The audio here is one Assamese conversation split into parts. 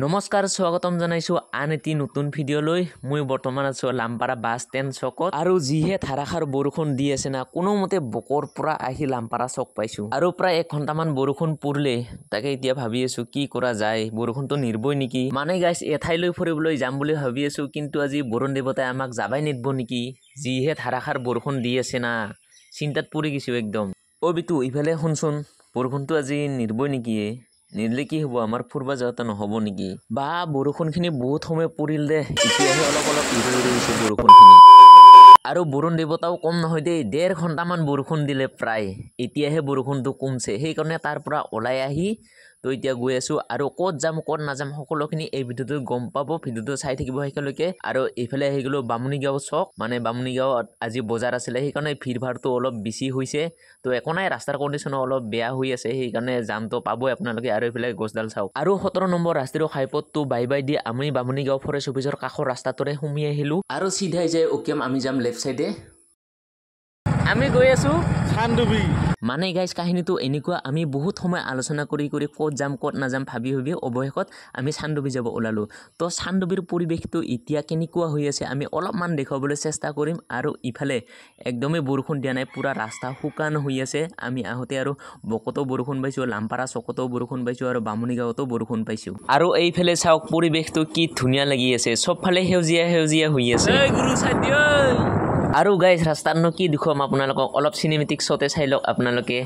নমস্কাৰ স্বাগতম জনাইছো আন এটি নতুন ভিডিঅ'লৈ মই বৰ্তমান আছো লামপাৰা বাছ ষ্টেণ্ড চকত আৰু যিহে ধাৰাসাৰ বৰষুণ দি আছে না কোনোমতে বকৰ পৰা আহি লামপাৰা চক পাইছো আৰু প্ৰায় 1 ঘণ্টামান বৰষুণ পৰিলে তাকে এতিয়া ভাবি আছো কি কৰা যায় বৰষুণটো নিৰবই নেকি মানে গাইস এঠাইলৈ ফুৰিবলৈ যাম বুলি ভাবি আছো কিন্তু আজি বৰুণ দেৱতাই আমাক যাবাই নিদব নেকি যিহে ধাৰাসাৰ বৰষুণ দি আছে না চিন্তাত পৰি গৈছো একদম ও বিতু ইফালে শুনচোন বৰষুণটো আজি নিৰবই নেকি নিৰলে কি হ'ব আমাৰ ফুৰবা যাওঁতে নহ'ব নেকি বা বৰষুণখিনি বহুত সময় পৰিল দে এতিয়াহে অলপ হৈছে বৰষুণখিনি আৰু বৰুণ দেৱতাও কম নহয় দেই 1.5 ঘণ্টামান বৰষুণ দিলে প্ৰায় এতিয়াহে বৰষুণটো কমছে সেইকাৰণে তাৰ পৰা ওলাই আহি তো এতিয়া গৈ আছো আৰু ক'ত যাম ক'ত নাযাম সকলোখিনি এই ভিডিঅ'টো গম পাব ভিডিঅ'টো চাই থাকিব হেকলৈকে আৰু এইফালে আহি গলো বামুণীগাঁও চক মানে বামুণীগাঁৱত আজি বজাৰ আছিলে সেইকাৰণে ভিৰভাৰটো অলপ বেছি হৈছে তো একো নাই ৰাস্তাৰ কণ্ডিশ্যন অলপ বেয়া হৈ আছে সেইকাৰণে জামটো পাবই আপোনালোকে আৰু এইফালে গছডাল চাওক আৰু 17 নম্বৰ ৰাষ্ট্ৰীয় ঘাইপথটো বাই দি আমি বামুণীগাঁও ফৰেষ্ট অফিচৰ কাষৰ ৰাস্তাটোৰে সোমাই আহিলো আৰু চিধাই যাই ওকেম আমি যাম লেফট সাইডে আমি গৈ আছো চান্দুবি মানে গাইস কাহিনীটো এনেকুৱা আমি বহুত সময় আলোচনা কৰি ক'ত যাম ক'ত নাযাম ভাবি অৱশেষত আমি চান্দুবি যাব ওলালো তো চান্দুবিৰ পৰিৱেশটো এতিয়া কেনেকুৱা হৈ আছে আমি অলপমান দেখাবলৈ চেষ্টা কৰিম আৰু ইফালে একদমই বৰষুণ দিয়া নাই পুৰা ৰাস্তা শুকান হৈ আছে আমি আহোতে আৰু বকতো বৰষুণ পাইছো লামপাৰা চকতো বৰষুণ পাইছো আৰু বামুণীগাঁৱতো বৰষুণ পাইছো আৰু এইফালে চাওক পৰিৱেশটো কি ধুনীয়া লাগি আছে সবফালে সেউজীয়া হৈ আছে এই গুৰু সাধ্য আৰু গাইস ৰাস্তাৰনো কি দেখুৱাম আপোনালোকক অলপ চিনেমেটিক শ্বটে চাই লওক আপোনালোকে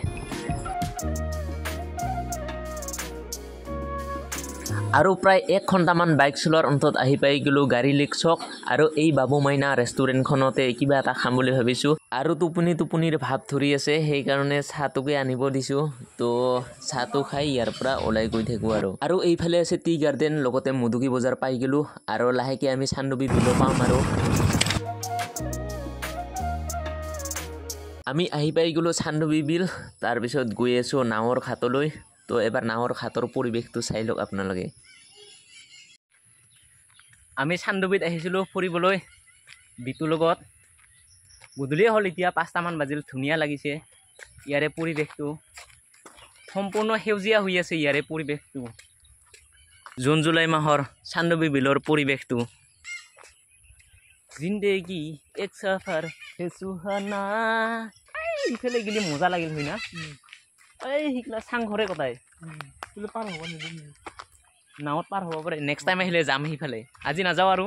আৰু প্ৰায় 1 ঘণ্টামান বাইক চলোৱাৰ অন্তত আহি পাই গলো গাড়ী লিক চক আৰু এই বাবু মাইনা ৰেষ্টুৰেণ্টখনতে কিবা এটা খাম বুলি ভাবিছো আৰু টোপনিৰ ভাৱ ধৰি আছে সেইকাৰণে চাহটোকে আনিব দিছো তো চাহটো খাই ইয়াৰ পৰা ওলাই গৈ থাকো আৰু এইফালে আছে টি গাৰ্ডেন লগতে মুদুকি বজাৰ পাই গলো আৰু লাহেকে আমি চান্দুবি বিল পাম আৰু আমি আহি পাই গলো চান্দুবি বিল তাৰ পিছত গৈ আছো নাৱৰ ঘাটলৈ তো এবাৰ নাৱৰ ঘাটৰ পৰিৱেশটো চাই লওক আপোনালোকে আমি চান্দুবিত আহিছিলো ফুৰিবলৈ বিতুৰ লগত গধূলি হ'ল এতিয়া 5টা মান বাজিল ধুনীয়া লাগিছে ইয়াৰে পৰিৱেশটো সম্পূৰ্ণ সেউজীয়া হৈ আছে ইয়াৰে পৰিৱেশটো জুন জুলাই মাহৰ চান্দুবি বিলৰ পৰিৱেশটো জিন্দেগী এক সফৰ হে সুহানা ইফালে গেলি মজা লাগিল হয় না এই হিকলা চাংঘৰে কথাই পাৰ হ'ব নাৱত পাৰ হ'ব পাৰে নেক্সট টাইম আহিলে যাম সিফালে আজি নাযাওঁ আৰু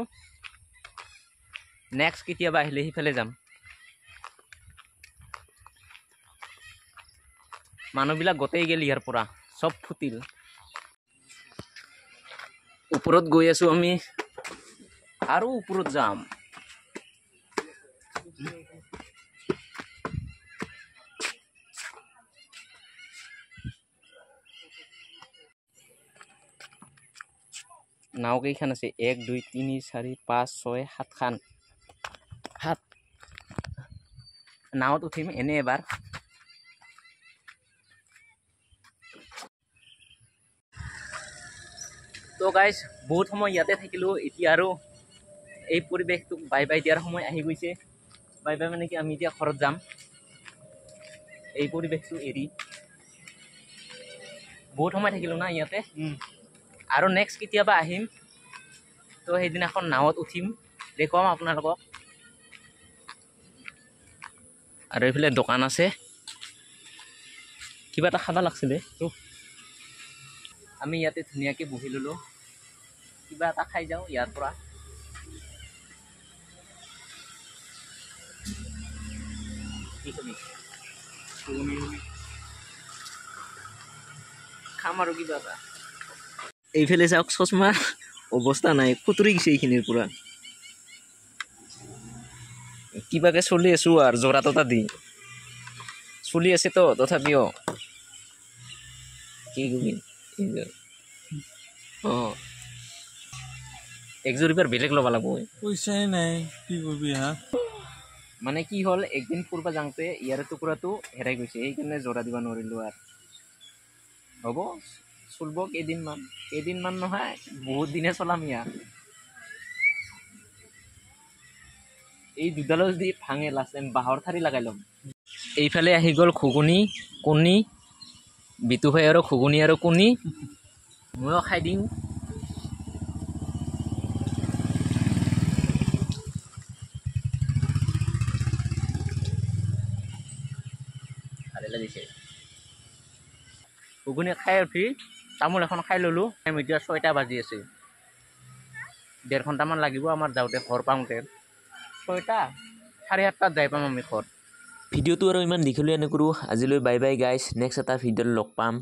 নেক্সট কেতিয়াবা আহিলে সিফালে যাম মানুহবিলাক গোটেই গেল ইয়াৰ পৰা সব ফুটিল ওপৰত গৈ আছো আমি আৰু ওপৰত যাম নাও কেইখান আছে 1 2 3 4 5 6 7 খান নাওত উঠিম এনে এবাৰ তো গাইস বহুত সময় ইয়াতে থাকিলো এতিয়া আৰু এই পৰিৱেশটো বাই দিয়াৰ সময় আহি গৈছে বাই মানে কি আমি এতিয়া ঘৰত যাম এই পৰিৱেশটো এৰি বহুত সময় থাকিলো না ইয়াতে আৰু নেক্সট কেতিয়াবা আহিম তো সেইদিনাখন নাৱত উঠিম দেখুৱাম আপোনালোকক আৰু এইফালে দোকান আছে কিবা এটা খাবা লাগছিলে তো আমি ইয়াতে ধুনীয়াকে বহি ললো কিবা এটা খাই যাওঁ ইয়াৰ পৰা খাম আৰু কিবা এটা এইফালে চাওক চশমা অৱস্থা নাই খুতুৰি গৈছে এইখিনিৰ পৰা কিবাকে চলি আছো আৰু জোৰা ততা দি চলি আছে তো তথাপিও কি কবি একযোৰ ইবাৰ বেলেগ ল'ব লাগব পইচাই নাই কি কৰিবি হা মানে কি হ'ল একদিন ফুৰবা যাওঁতে ইয়াৰ টুকুৰাটো হেৰাই গৈছে সেইকাৰণে জোৰা দিব নোৱাৰিলো আৰু হ'ব চলব কেইদিনমান নহয় বহুত দিনে চলাম ইয়াৰ এই দুডালৰ যদি ভাঙে লাষ্ট টাইম বাঁহৰ ঠাৰি লগাই ল'ম এইফালে আহি গ'ল ঘুগুনি কণী বিতু ভাই আৰু ঘুগুনি আৰু কণী ময়ো খাই দিওঁ ভালে লাগিছে ঘুগুনি খাই উঠি তামোল এখন খাই ল'লোঁ এতিয়া 6টা বাজি আছে 1.5 ঘণ্টামান লাগিব আমাৰ যাওঁতে ঘৰ পাওঁতে 6টা 7:30 যাই পাম আমি ঘৰ ভিডিঅ'টো আৰু ইমান দীঘলীয়া নকৰোঁ আজিলৈ বাই বাই গাইছ নেক্সট এটা ভিডিঅ'ত লগ পাম